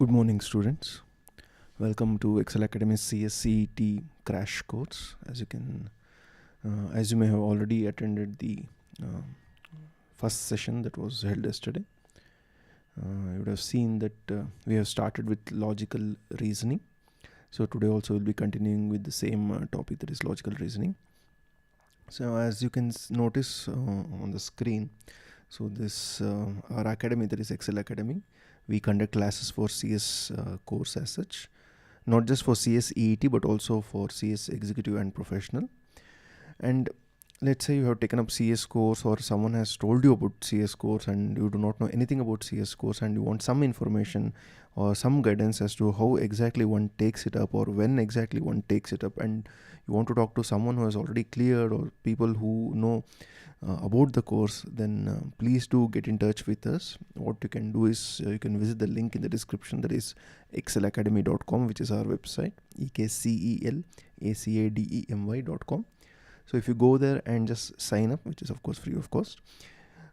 Good morning, students. Welcome to Ekcel Academy CSEET crash course. As you may have already attended the first session that was held yesterday, you would have seen that we have started with logical reasoning. So today also we'll be continuing with the same topic, that is logical reasoning. So as you can notice on the screen, so this our academy, that is Ekcel Academy, we conduct classes for CS course as such, not just for CSEET but also for CS Executive and Professional. And let's say you have taken up CS course, or someone has told you about CS course and you do not know anything about CS course, and you want some information or some guidance as to how exactly one takes it up or when exactly one takes it up, and you want to talk to someone who has already cleared or people who know about the course, then please do get in touch with us. What you can do is you can visit the link in the description, that is ekcelacademy.com, which is our website, ekcelacademy.com. So if you go there and just sign up, which is of course free of cost,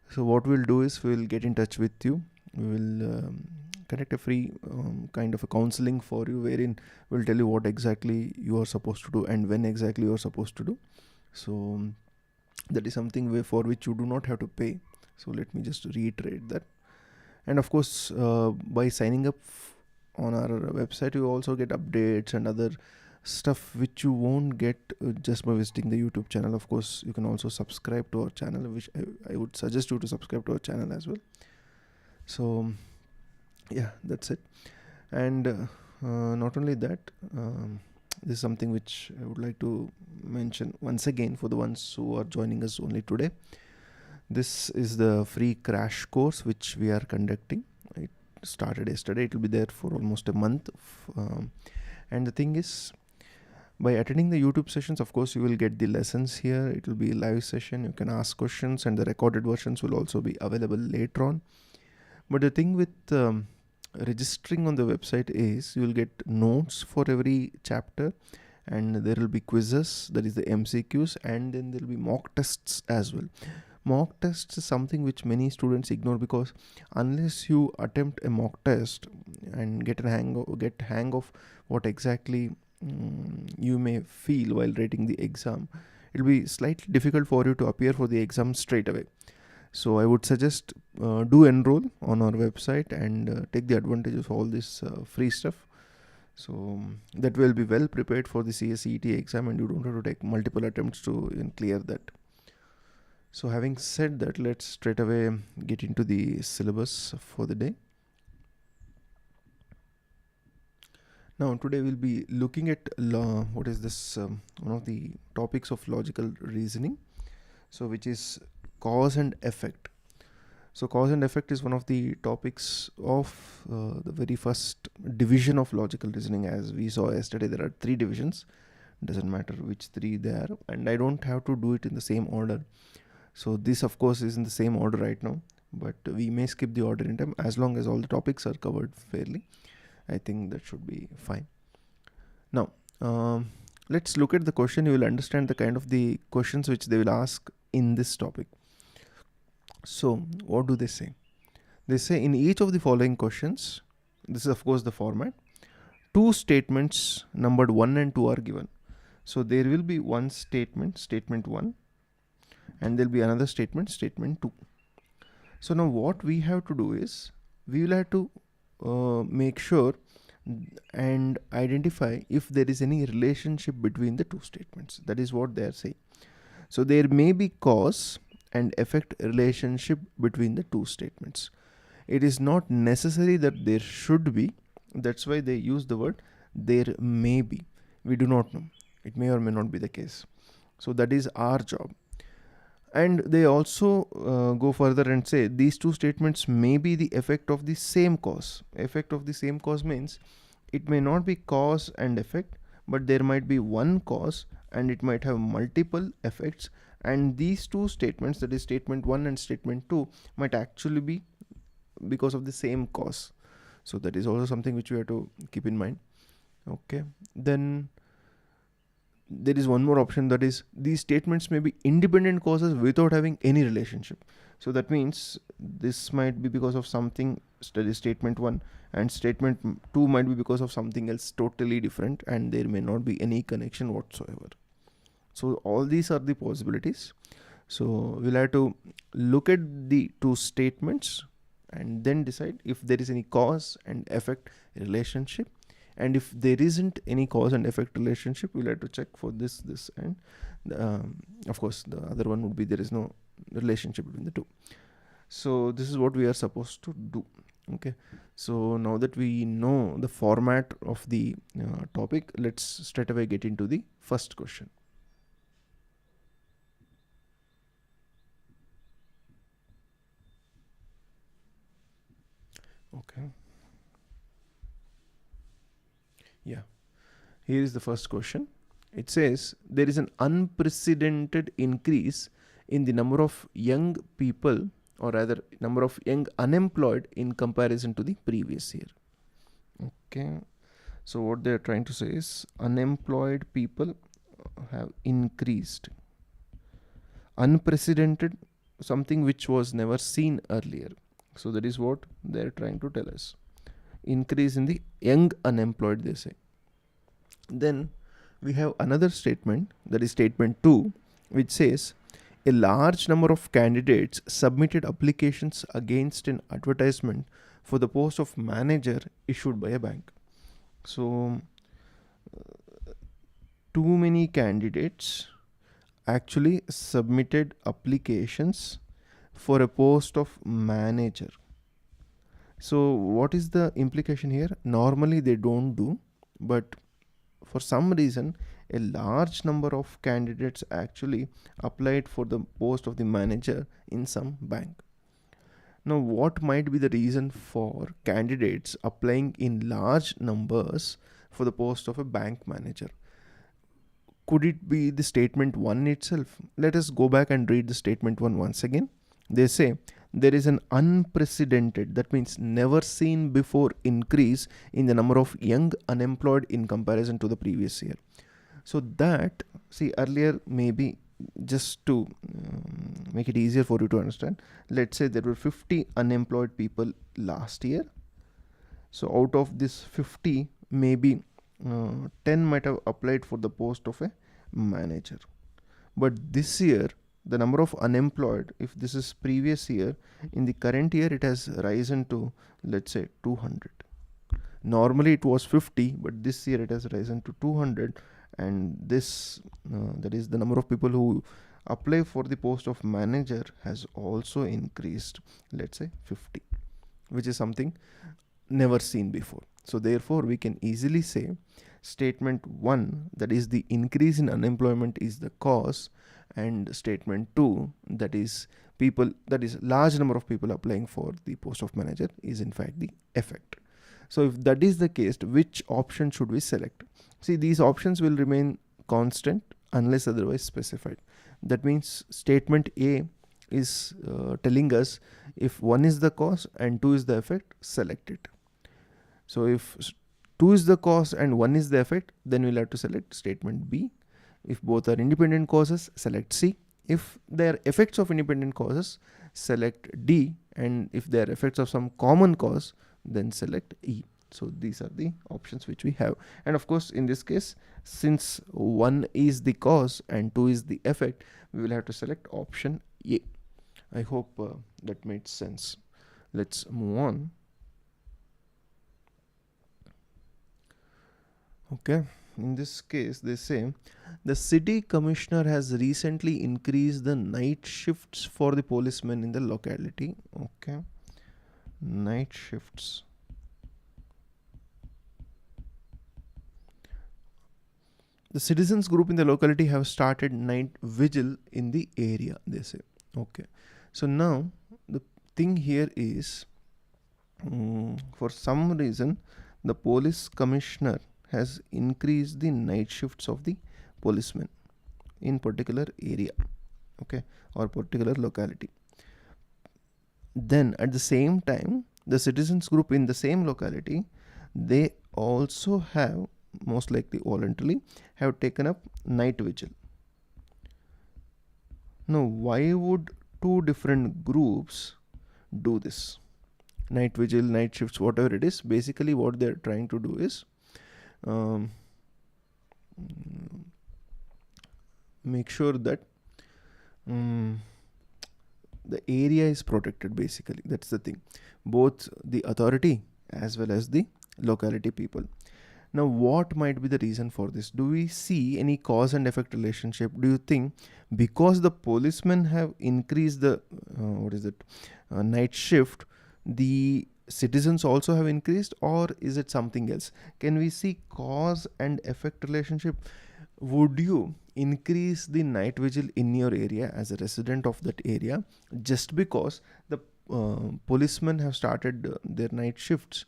so what we'll do is we'll get in touch with you. We will conduct a free kind of a counseling for you, wherein we'll tell you what exactly you are supposed to do and when exactly you are supposed to do. So that is something for which you do not have to pay. So let me just reiterate that. And of course, by signing up on our website, you also get updates and other stuff which you won't get just by visiting the YouTube channel. Of course, you can also subscribe to our channel, which I would suggest you to subscribe to our channel as well. So yeah, that's it. And not only that, this is something which I would like to mention once again for the ones who are joining us only today. This is the free crash course which we are conducting. It started yesterday. It will be there for almost a month. And the thing is, by attending the YouTube sessions, of course, you will get the lessons here. It will be a live session. You can ask questions, and the recorded versions will also be available later on. But the thing with registering on the website is you will get notes for every chapter, and there will be quizzes, that is the MCQs, and then there will be mock tests as well. Mock tests is something which many students ignore, because unless you attempt a mock test and get hang of what exactly you may feel while writing the exam, it will be slightly difficult for you to appear for the exam straight away. So I would suggest do enroll on our website and take the advantage of all this free stuff. So that will be well prepared for the CSEET exam, and you don't have to take multiple attempts to even clear that. So having said that, let's straight away get into the syllabus for the day. Now today we'll be looking at what is this one of the topics of logical reasoning, so which is cause and effect. So cause and effect is one of the topics of the very first division of logical reasoning. As we saw yesterday, there are 3 divisions. Doesn't matter which 3 they are, and I don't have to do it in the same order. So this of course is in the same order right now, but we may skip the order in time as long as all the topics are covered fairly. I think that should be fine. Now let's look at the question. You will understand the kind of the questions which they will ask in this topic. So what do they say? They say, in each of the following questions, this is of course the format, 2 statements numbered 1 and 2 are given. So there will be one statement, statement 1, and there will be another statement, statement 2. So now what we have to do is, we will have to make sure and identify if there is any relationship between the 2 statements. That is what they are saying. So there may be cause and effect relationship between the 2 statements. It is not necessary that there should be. That's why they use the word there may be. We do not know. It may or may not be the case. So that is our job. And they also go further and say these 2 statements may be the effect of the same cause. Effect of the same cause means it may not be cause and effect, but there might be one cause and it might have multiple effects, and these 2 statements, that is statement 1 and statement 2, might actually be because of the same cause. So that is also something which we have to keep in mind. Okay, then there is one more option, that is these statements may be independent causes without having any relationship. So that means this might be because of something, study statement 1, and statement 2 might be because of something else totally different, and there may not be any connection whatsoever. So all these are the possibilities. So we'll have to look at the two statements and then decide if there is any cause and effect relationship, and if there isn't any cause and effect relationship, we'll have to check for this, and of course the other one would be there is no relationship between the two. So this is what we are supposed to do. Okay, so now that we know the format of the topic, let's straight away get into the first question. Okay, yeah, here is the first question. It says there is an unprecedented increase in the number of young people, or rather number of young unemployed in comparison to the previous year. Okay, so what they are trying to say is unemployed people have increased. Unprecedented, something which was never seen earlier. So that is what they are trying to tell us. Increase in the young unemployed, they say. Then we have another statement, that is statement 2, which says a large number of candidates submitted applications against an advertisement for the post of manager issued by a bank. So too many candidates actually submitted applications for a post of manager. So what is the implication here? Normally they don't do, but for some reason a large number of candidates actually applied for the post of the manager in some bank. Now what might be the reason for candidates applying in large numbers for the post of a bank manager? Could it be the statement 1 itself? Let us go back and read the statement 1 once again. They say there is an unprecedented, that means never seen before, increase in the number of young unemployed in comparison to the previous year. So that, see, earlier, maybe just to make it easier for you to understand, let's say there were 50 unemployed people last year. So out of this 50, maybe 10 might have applied for the post of a manager. But this year, the number of unemployed, if this is previous year, in the current year it has risen to, let's say, 200. Normally it was 50, but this year it has risen to 200, and this that is the number of people who apply for the post of manager has also increased, let's say 50, which is something never seen before. So therefore we can easily say statement 1, that is the increase in unemployment, is the cause, and statement 2, that is people, that is large number of people applying for the post of manager, is in fact the effect. So if that is the case, which option should we select? See, these options will remain constant unless otherwise specified. That means statement A is telling us if 1 is the cause and 2 is the effect, select it. So if 2 is the cause and 1 is the effect, then we'll have to select statement B. If both are independent causes, select C. If they are effects of independent causes, select D. And if they are effects of some common cause, then select E. So these are the options which we have. And of course, in this case, since 1 is the cause and 2 is the effect, we will have to select option A. I hope that made sense. Let's move on. Okay, in this case, they say the city commissioner has recently increased the night shifts for the policemen in the locality. Okay, night shifts. The citizens group in the locality have started night vigil in the area, they say. Okay, so now the thing here is, for some reason, the police commissioner has increased the night shifts of the policemen in particular area, okay, or particular locality. Then at the same time, the citizens group in the same locality, they also have most likely voluntarily, have taken up night vigil. Now, why would two different groups do this? Night vigil, night shifts, whatever it is, basically what they're trying to do is make sure that the area is protected. Basically, that's the thing. Both the authority as well as the locality people. Now, what might be the reason for this? Do we see any cause and effect relationship? Do you think because the policemen have increased the night shift, the citizens also have increased, or is it something else? Can we see cause and effect relationship? Would you increase the night vigil in your area as a resident of that area just because the policemen have started their night shifts?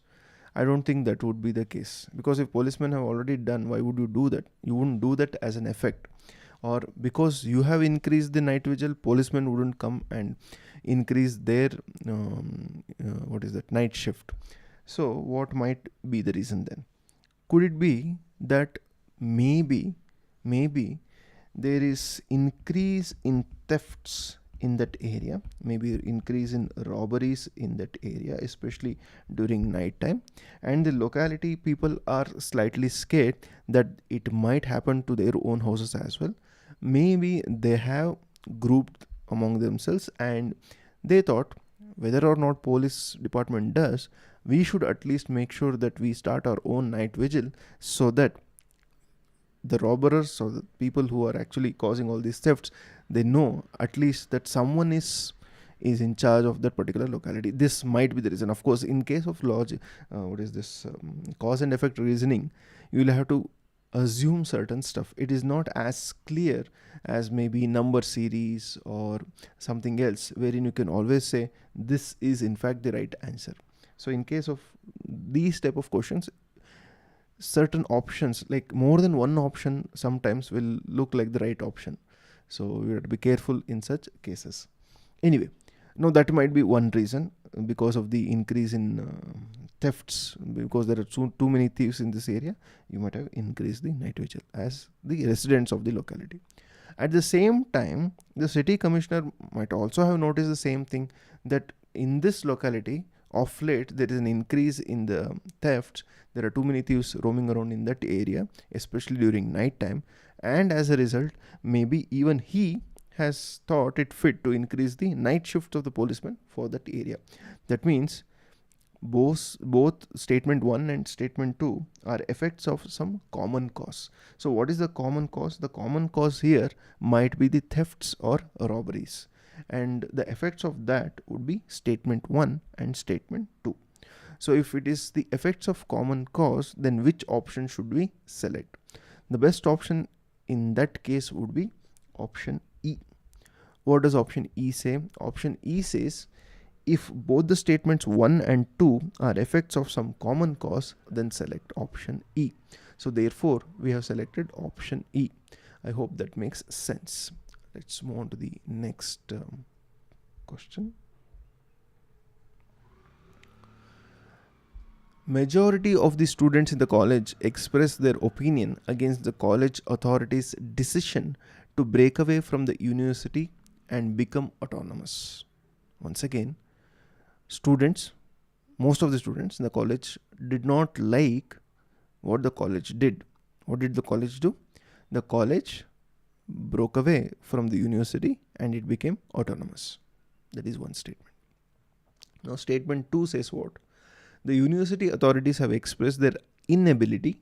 I don't think that would be the case, because if policemen have already done, why would you do that? You wouldn't do that as an effect. Or because you have increased the night vigil, policemen wouldn't come and increase their night shift. So what might be the reason then? Could it be that maybe there is increase in thefts in that area, maybe increase in robberies in that area, especially during night time, and the locality people are slightly scared that it might happen to their own houses as well. Maybe they have grouped among themselves and they thought, whether or not police department does, we should at least make sure that we start our own night vigil, so that the robbers or the people who are actually causing all these thefts, they know at least that someone is in charge of that particular locality. This might be the reason. Of course, in case of logic, cause and effect reasoning, you will have to assume certain stuff. It is not as clear as maybe number series or something else, wherein you can always say this is in fact the right answer. So in case of these type of questions, certain options, like more than one option, sometimes will look like the right option. So we have to be careful in such cases. Anyway, now that might be one reason, because of the increase in thefts, because there are too many thieves in this area, you might have increased the night vigil as the residents of the locality. At the same time, the city commissioner might also have noticed the same thing, that in this locality of late there is an increase in the thefts. There are too many thieves roaming around in that area, especially during night time, and as a result, maybe even he has thought it fit to increase the night shift of the policemen for that area. That means both statement 1 and statement 2 are effects of some common cause. So what is the common cause? The common cause here might be the thefts or robberies, and the effects of that would be statement 1 and statement 2. So if it is the effects of common cause, then which option should we select? The best option in that case would be option E. What does option E say? Option E says, if both the statements 1 and 2 are effects of some common cause, then select option E. So therefore, we have selected option E. I hope that makes sense. Let's move on to the next question. Majority of the students in the college express their opinion against the college authorities' decision to break away from the university and become autonomous. Once again, most of the students in the college did not like what the college did. What did the college do? The college broke away from the university and it became autonomous. That is one statement. Now, statement 2 says what? The university authorities have expressed their inability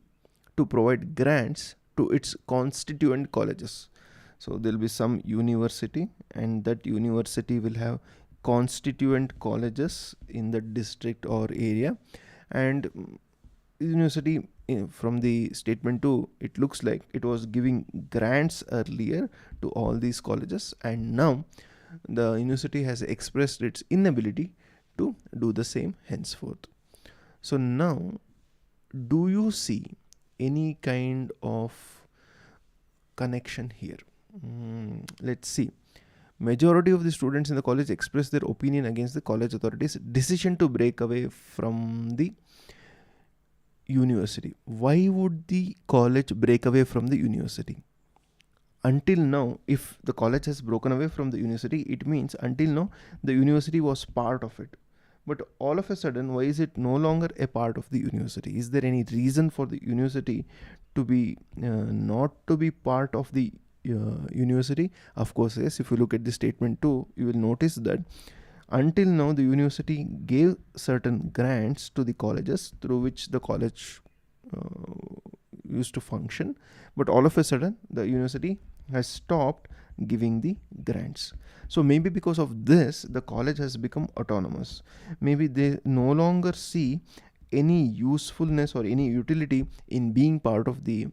to provide grants to its constituent colleges. So there will be some university, and that university will have constituent colleges in the district or area, and university, from the statement 2, it looks like it was giving grants earlier to all these colleges, and now the university has expressed its inability to do the same henceforth. So now, do you see any kind of connection here? Let's see. Majority of the students in the college express their opinion against the college authorities' decision to break away from the university. Why would the college break away from the university? Until now, if the college has broken away from the university, it means until now the university was part of it. But all of a sudden, why is it no longer a part of the university? Is there any reason for the university to be not to be part of the university? Of course, yes. If you look at the statement 2, you will notice that until now the university gave certain grants to the colleges through which the college used to function, but all of a sudden the university has stopped giving the grants. So maybe because of this, the college has become autonomous. Maybe they no longer see any usefulness or any utility in being part of the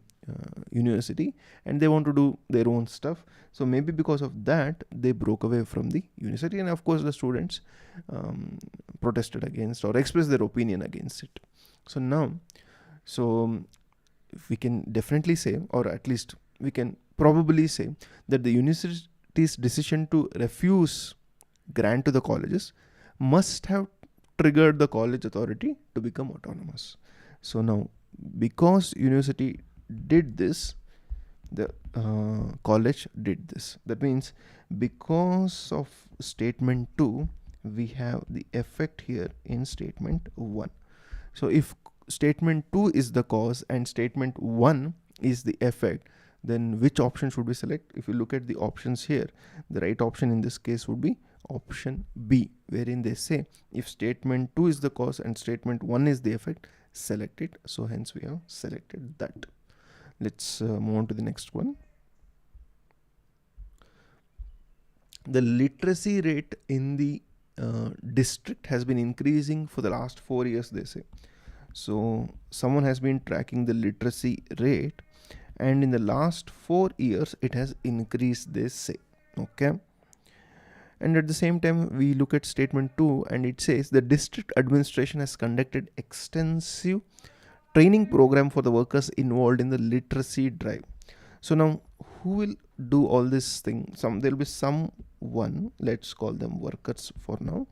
university, and they want to do their own stuff. So maybe because of that, they broke away from the university, and of course the students protested against or expressed their opinion against it. So now, we can definitely say, or at least we can probably say, that the university's decision to refuse grant to the colleges must have triggered the college authority to become autonomous. So now, because university did this, the college did this. That means because of statement 2, we have the effect here in statement 1. So if statement 2 is the cause and statement 1 is the effect, then which option should we select? If you look at the options here, the right option in this case would be option B, wherein they say if statement 2 is the cause and statement 1 is the effect, select it. So hence we have selected that. Let's move on to the next one. The literacy rate in the district has been increasing for the last 4 years, they say. So someone has been tracking the literacy rate, and in the last 4 years it has increased, they say. Okay. And at the same time, we look at statement 2, and it says the district administration has conducted extensive training program for the workers involved in the literacy drive. So now, who will do all this thing? There will be someone, let's call them workers for now.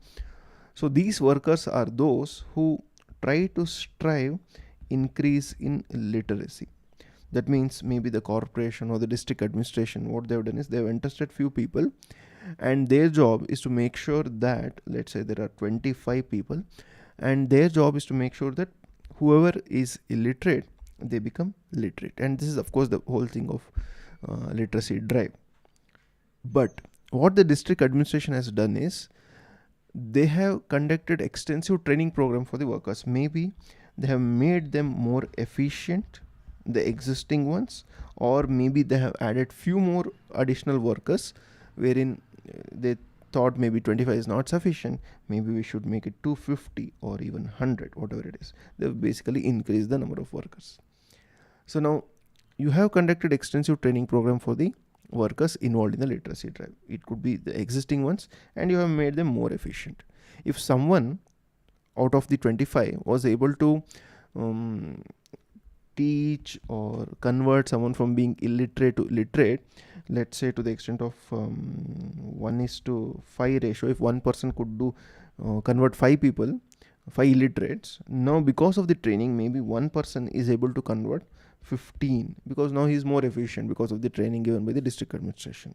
So these workers are those who try to strive increase in literacy. That means maybe the corporation or the district administration, what they've done is they've entrusted few people, and their job is to make sure that, let's say there are 25 people, and their job is to make sure that whoever is illiterate, they become literate. And this is of course the whole thing of literacy drive. But what the district administration has done is they have conducted extensive training program for the workers. Maybe they have made them more efficient, the existing ones, or maybe they have added few more additional workers, wherein they thought maybe 25 is not sufficient, maybe we should make it 250 or even 100, whatever it is. They've basically increased the number of workers. So now you have conducted extensive training program for the workers involved in the literacy drive. It could be the existing ones, and you have made them more efficient. If someone out of the 25 was able to teach or convert someone from being illiterate to literate, let's say to the extent of 1:5 ratio, if one person could do convert 5 people, 5 illiterates, now because of the training, maybe one person is able to convert 15, because now he is more efficient because of the training given by the district administration.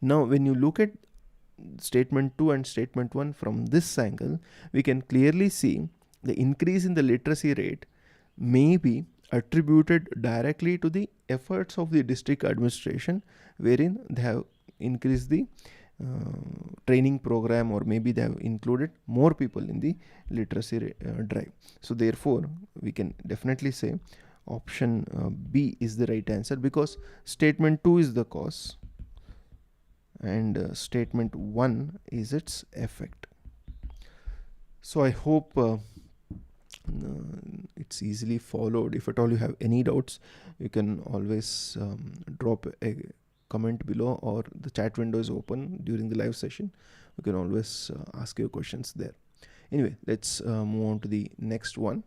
Now when you look at statement 2 and statement 1 from this angle, we can clearly see the increase in the literacy rate may be attributed directly to the efforts of the district administration, wherein they have increased the training program, or maybe they have included more people in the literacy drive. So therefore we can definitely say option B is the right answer, because statement 2 is the cause and statement 1 is its effect. So I hope it's easily followed. If at all you have any doubts, you can always drop a comment below, or the chat window is open during the live session. You can always ask your questions there. Anyway, let's move on to the next one.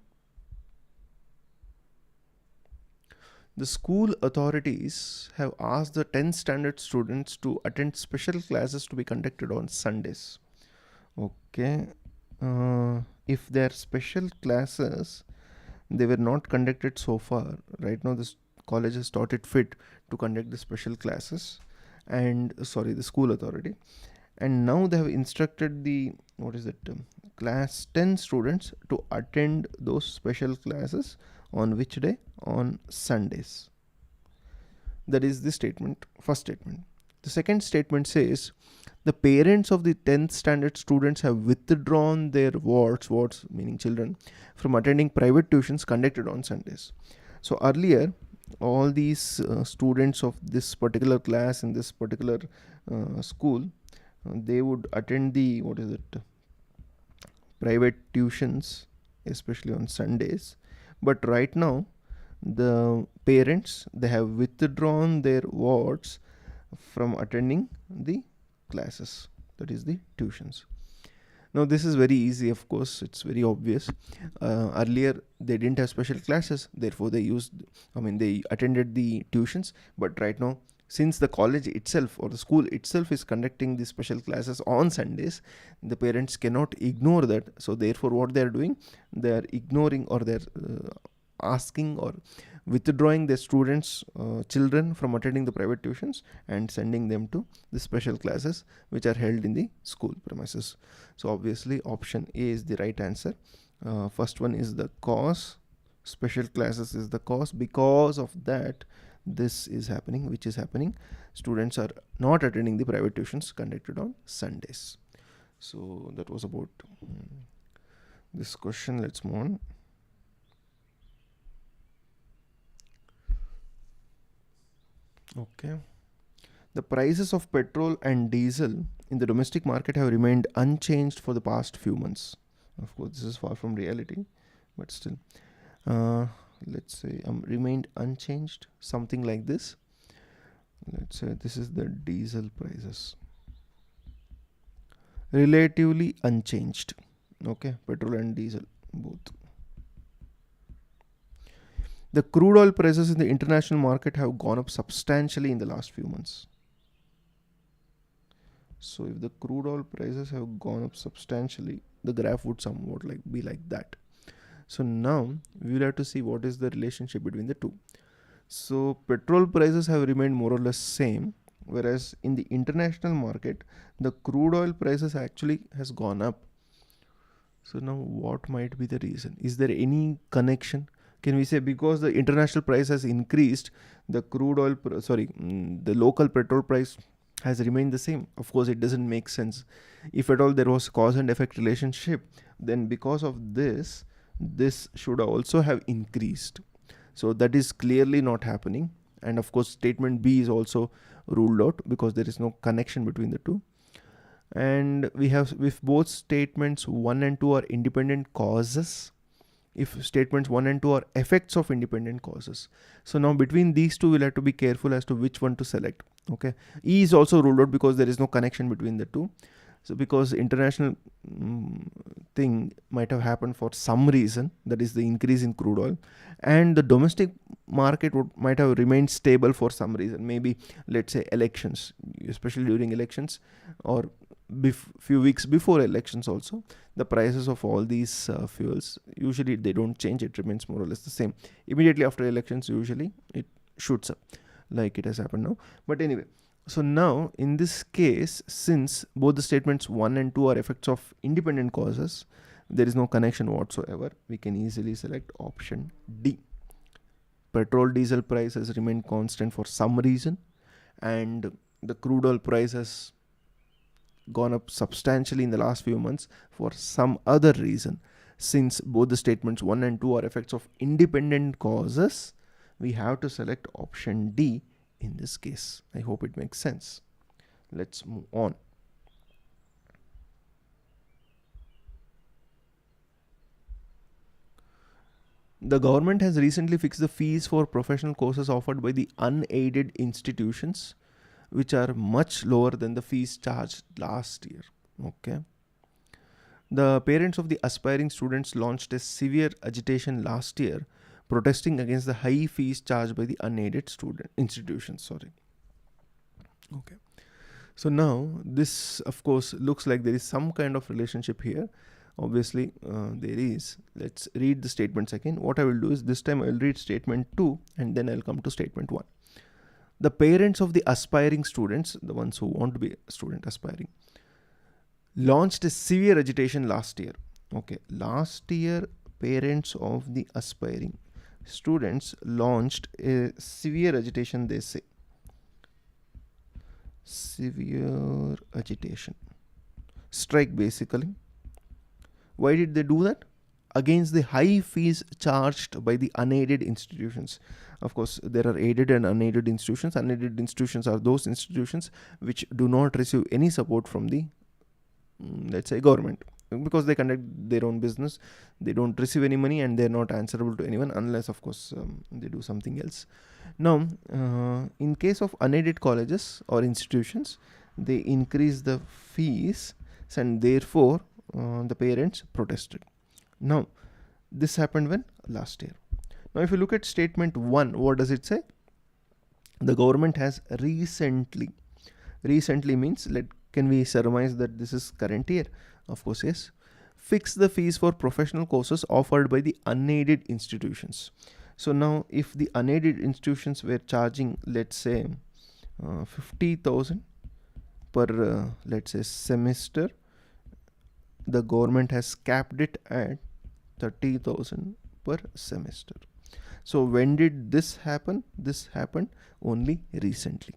The school authorities have asked the 10th standard students to attend special classes to be conducted on Sundays. Okay. If there are special classes, they were not conducted so far. Right now this college has thought it fit to conduct the special classes, and the school authority, and now they have instructed the class 10 students to attend those special classes on which day? On Sundays. That is the first statement. The second statement says the parents of the 10th standard students have withdrawn their wards meaning children, from attending private tuitions conducted on Sundays. So earlier, all these students of this particular class in this particular school, they would attend the private tuitions, especially on Sundays. But right now, the parents, they have withdrawn their wards from attending the classes, that is the tuitions. Now this is very easy, of course, it's very obvious. Earlier they didn't have special classes, therefore they attended the tuitions. But right now, since the college itself or the school itself is conducting the special classes on Sundays, the parents cannot ignore that. So therefore what they are doing, they are ignoring, or they are asking or withdrawing their students, children, from attending the private tuitions and sending them to the special classes which are held in the school premises. So obviously option A is the right answer. First one is the cause, special classes is the cause. Because of that, this is happening, which is happening. Students are not attending the private tuitions conducted on Sundays. So that was about this question. Let's move on. Okay. The prices of petrol and diesel in the domestic market have remained unchanged for the past few months. Of course, this is far from reality, but still. Let's say remained unchanged, something like this. Let's say this is the diesel prices. Relatively unchanged. Okay, petrol and diesel both. The crude oil prices in the international market have gone up substantially in the last few months. So if the crude oil prices have gone up substantially, the graph would somewhat be like that. So now we will have to see what is the relationship between the two. So petrol prices have remained more or less same, whereas in the international market, the crude oil prices actually has gone up. So now what might be the reason? Is there any connection? Can we say because the international price has increased, the crude oil, the local petrol price has remained the same? Of course, it doesn't make sense. If at all there was cause and effect relationship, then because of this should also have increased. So that is clearly not happening. And of course, statement B is also ruled out because there is no connection between the two. And we have, if both statements 1 and 2 are independent causes, if statements 1 and 2 are effects of independent causes. So now between these two, we'll have to be careful as to which one to select. Okay. E is also ruled out because there is no connection between the two. So because international thing might have happened for some reason, that is the increase in crude oil, and the domestic market might have remained stable for some reason. Maybe let's say elections, especially during elections, or few weeks before elections also, the prices of all these fuels, usually they don't change, it remains more or less the same. Immediately after elections, usually it shoots up like it has happened now. But anyway, so now in this case, since both the statements 1 and 2 are effects of independent causes, there is no connection whatsoever, we can easily select option D. Petrol diesel price has remained constant for some reason, and the crude oil price has gone up substantially in the last few months for some other reason. Since both the statements 1 and 2 are effects of independent causes, we have to select option D in this case. I hope it makes sense. Let's move on. The government has recently fixed the fees for professional courses offered by the unaided institutions, which are much lower than the fees charged last year. Okay. The parents of the aspiring students launched a severe agitation last year, protesting against the high fees charged by the unaided institutions. Okay. So now this, of course, looks like there is some kind of relationship here. Obviously there is. Let's read the statements again. What I will do is this time I will read statement 2 and then I'll come to statement 1. The parents of the aspiring students, the ones who want to be student aspiring, launched a severe agitation last year. Okay, last year parents of the aspiring students launched a severe agitation, they say. Severe agitation. Strike basically. Why did they do that? Against the high fees charged by the unaided institutions. Of course, there are aided and unaided institutions. Unaided institutions are those institutions which do not receive any support from the, let's say, government, because they conduct their own business. They don't receive any money and they're not answerable to anyone unless, of course, they do something else. Now, in case of unaided colleges or institutions, they increase the fees and therefore the parents protested. Now, this happened when? Last year. Now, if you look at statement 1, what does it say? The government has recently means, can we surmise that this is current year? Of course, yes. Fix the fees for professional courses offered by the unaided institutions. So now, if the unaided institutions were charging, let's say, 50,000 per, let's say, semester, the government has capped it at 30,000 per semester. So when did this happen? This happened only recently.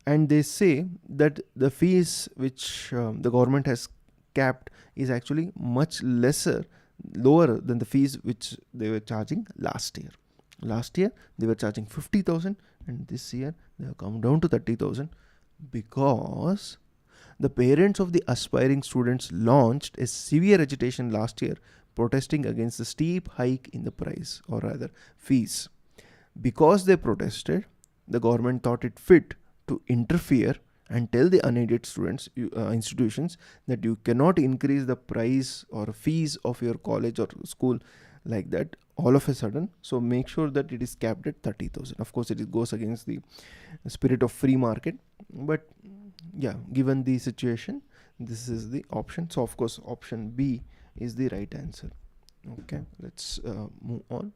And they say that the fees which the government has capped is actually much lower than the fees which they were charging last year. Last year they were charging 50,000 and this year they have come down to 30,000 because the parents of the aspiring students launched a severe agitation last year protesting against the steep hike in the price, or rather fees. Because they protested, the government thought it fit to interfere and tell the unaided students, institutions, that you cannot increase the price or fees of your college or school like that all of a sudden. So make sure that it is capped at 30,000. Of course, it goes against the spirit of free market, but yeah, given the situation, this is the option. So of course, option B is the right answer. Okay, let's move on.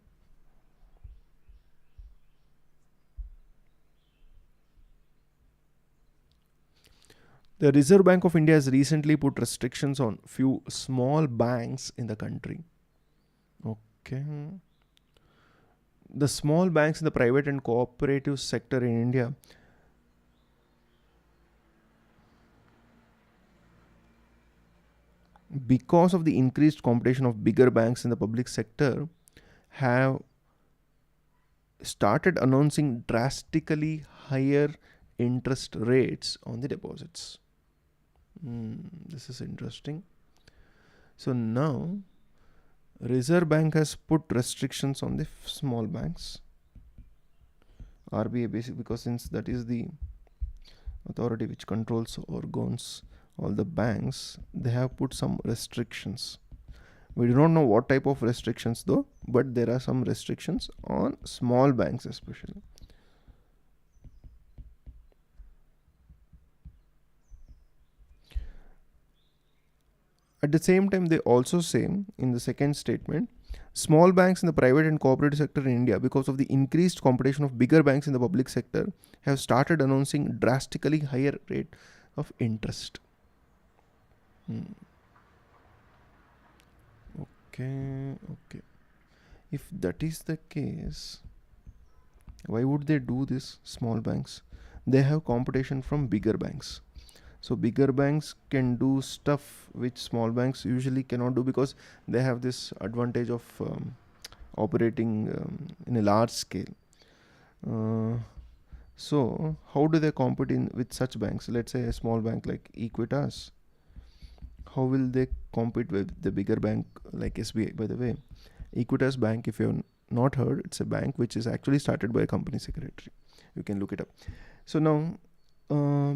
The Reserve Bank of India has recently put restrictions on few small banks in the country. Okay. The small banks in the private and cooperative sector in India because of the increased competition of bigger banks in the public sector have started announcing drastically higher interest rates on the deposits. This is interesting. So now Reserve Bank has put restrictions on the small banks. RBI basically, because since that is the authority which controls or governs all the banks, they have put some restrictions. We do not know what type of restrictions though, but there are some restrictions on small banks especially. At the same time, they also say in the second statement, small banks in the private and cooperative sector in India, because of the increased competition of bigger banks in the public sector, have started announcing drastically higher rate of interest. Okay. If that is the case, why would they do this? Small banks, they have competition from bigger banks. So bigger banks can do stuff which small banks usually cannot do because they have this advantage of operating in a large scale. So how do they compete with such banks? Let's say a small bank like Equitas. How will they compete with the bigger bank like SBI? By the way, Equitas Bank, if you have not heard, it's a bank which is actually started by a company secretary. You can look it up. So now,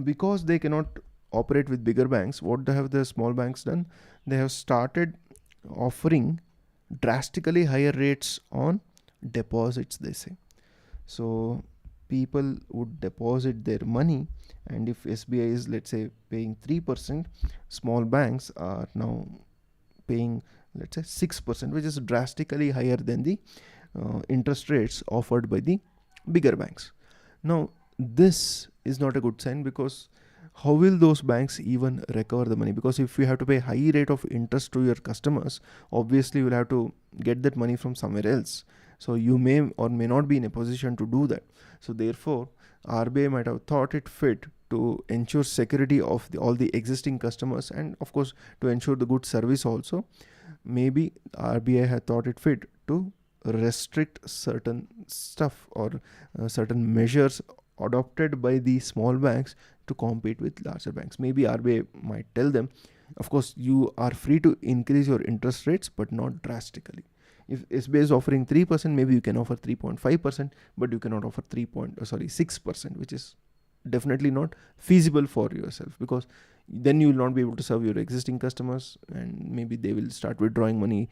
because they cannot operate with bigger banks, what have the small banks done? They have started offering drastically higher rates on deposits, they say. So people would deposit their money, and if SBI is, let's say, paying 3%, small banks are now paying, let's say, 6%, which is drastically higher than the interest rates offered by the bigger banks. Now this is not a good sign, because how will those banks even recover the money? Because if you have to pay high rate of interest to your customers, obviously you will have to get that money from somewhere else. So you may or may not be in a position to do that. So therefore RBI might have thought it fit to ensure security of all the existing customers, and of course to ensure the good service also. Maybe RBI had thought it fit to restrict certain stuff, or certain measures adopted by the small banks to compete with larger banks. Maybe RBI might tell them, of course you are free to increase your interest rates, but not drastically. If SBI is offering 3%, maybe you can offer 3.5%, but you cannot offer 6%, which is definitely not feasible for yourself, because then you will not be able to serve your existing customers, and maybe they will start withdrawing money,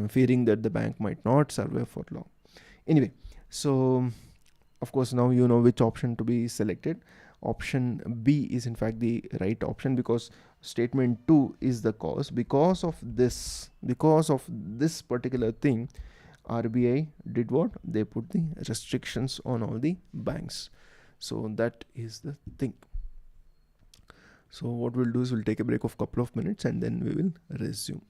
fearing that the bank might not survive for long. Anyway, so of course now you know which option to be selected. Option B is in fact the right option, because statement 2 is the cause. Because of this particular thing, RBI did what? They put the restrictions on all the banks. So that is the thing. So what we'll do is we'll take a break of couple of minutes and then we will resume.